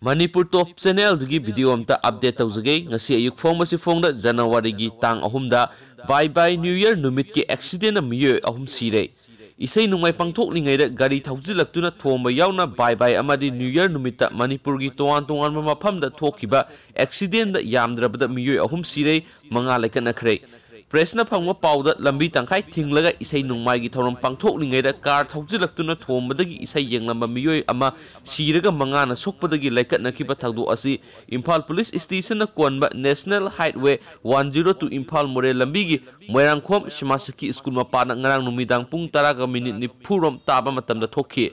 Manipur Top Channel की video अमता update तौजगे ngasi ayuk phong masi phong da January gi tang ahum da bye bye New Year numit ki accident miyo ahum sire isai nungmai pangthok lingai da gari thaujilaktuna thomba yauna bye bye amadi New Year numit ta Manipur gi toan mafam da thokiba accident da yamdrabada miyo ahum sire manga laikana khre Presna phangwa pawda lambi tangkai thinglaga isai nungmai gi thorom pangthok lingai da car thaujilaktuna thombadagi isai yenglamba miyo ama siraga manga na sokpadagi laikatna kiba thagdu asi Imphal Police Station na konba National Highway 102 Imphal More lambi gi Moirangkhom Shimasaki School mapana ngarang numidang pung 10 ni phurom taba matamda thokhi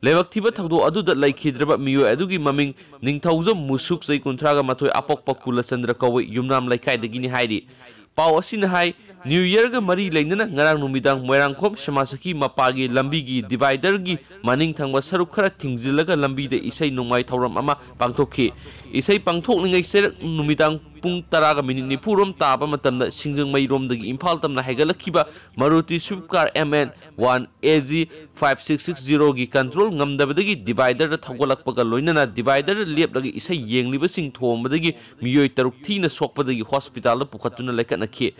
Lewak thiba thagdu aduda laikhidraba miyo adugi maming ningthaujo musuk sei kunthraga mathoi apokpa Kulasandra kawi yumnam laikai dagini hairi Pau asin hai New Year ga mari lainana ngarang numidang Moirangkhom Shimasaki mapagi lambi gi divider gi maning thangba saruk khara thingjilaga lambi de isai nungmai thauram ama pangthokhi isai pangthok ningai ser numidang pung 10 ni phurom taba matamda singjang mairom dagi Imphal tamna haigalakhiba Maruti Swift car MN 1 AG 5660 gi control ngamdabadagi divider da thagolakpaga loinana divider leplagi isai yengliba sing thombadagi miyoi taruk thina sokpadagi hospital da pukhatuna laikatnakhi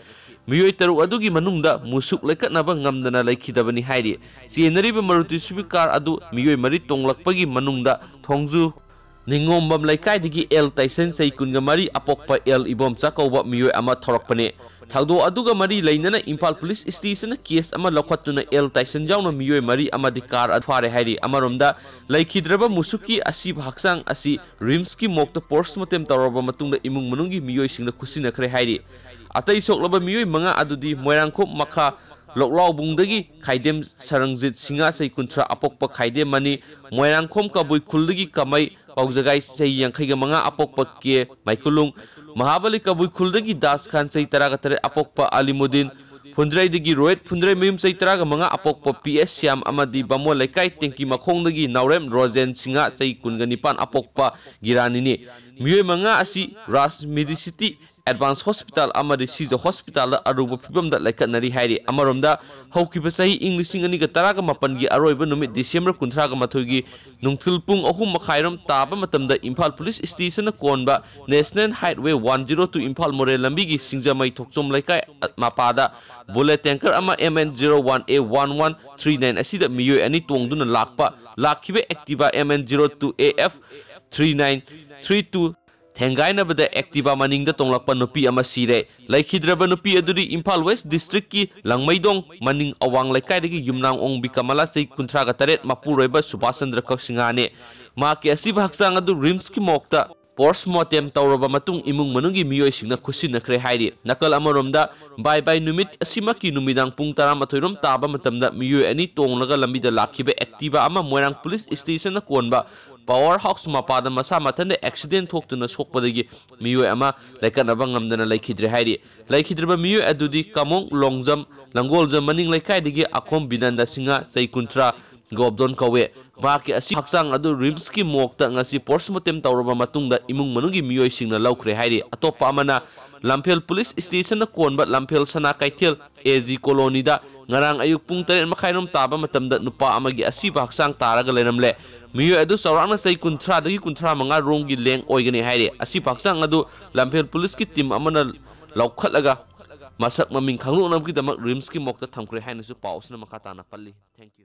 miyoi taruk adugi manungda musuk laikatnaba ngamdana laikhidabani hairi chenariba Maruti Swift car adu miyoi mari tonglakpagi manungda thongju Ningombam laikai digi L Tyson sei kunga mari apokpa L ibom chakauba miyoi ama thorakpane thagdo aduga mari lainana Imphal Police Station na case ama lokhatuna L Tyson jauna miyoi mari ama di car adfare hairi amaromda laikhidraba musuki asi bhaksang asi rims ki mokta postmortem tawraba matungda imung manungi miyoi singna khusina khre hairi atai soklaba miyoi manga adudi Moirangkhom makha Loklau bungdagi khaidem sarangjit singa sei kunthra apokpa khaidem mani Moirangkhom kabui khuldagi kamai paujagai sei yangkhaiga manga apokpa ke maikulung Mahabali kabui khuldagi Das Khan sei taraga tare apokpa Alimudin Phundrai digi Rohit Phundrai mim sei taraga manga apokpa PS Syam amadi Bamo laikai tengki makhongdagi Naurem Rojen singa sei kunga nipan apokpa Giranini miyoi manga asi Ras Medicity Advanced Hospital amadi Siza Hospital aruba phibam da laikatnari hairi amaromda haukiba sahi Englishing ani ga taraga mapan gi aroiba numit December 13 gi nungthil pung 3:30 taba matamda Imphal Police Station na konba National Highway 102 Imphal More lambi gi singjamai thokchom laikai mapada bullet tanker ama MN01A1139 asida miyoi ani tongduna lakhiba Activa MN02AF 3932 Thengai na bada Activa maning da tonglakpa nupi ama sire laikhidraba nupi aduri Imphal West District ki Langmaidong maning awang laikai dagi yumnang ong bikamala sei 38 mapuroiba Subhasandra Kaksingane ma ke asi bhaksang adu rims ki mokta postmortem tawraba matung imung manungi miyoi singna khusina khre hairi nakal amaromda bye bye numit asimaki numidang pung 12 rom taba matamda miyoi ani tonglaga lambida lakhiba Activa ama Moirang Police Station na konba Powerhouse mapada masa matanda accident thoktuna sokpadagi miyoi ama laikanaba ngamdana laikhidre hairi laikhidreba miyoi adudi Kamong Longjam Langoljam maning laikai digi Akhom Binanda singa sei kuntra Gobdon kawe baki asi haksang adu rims ki mokta ngasi postmortem tawraba matungda imung manungi miyoi singna laukre hairi atoppa amana Lamphel Police Station na konba Lamphel Sana Kaithel AG Colony da ngarang ayuk pung 3:30 taba matamda nupa amagi asi haksang taraga lenamle miyoi adu saurangna sei 13 dagi 15 rongi leng oigani hairi asi haksang adu Lamphel Police ki team amana laukhatlaga masak maming khanglu namki damak rims ki mokta thamkre hainasu pausna makata na palli thank you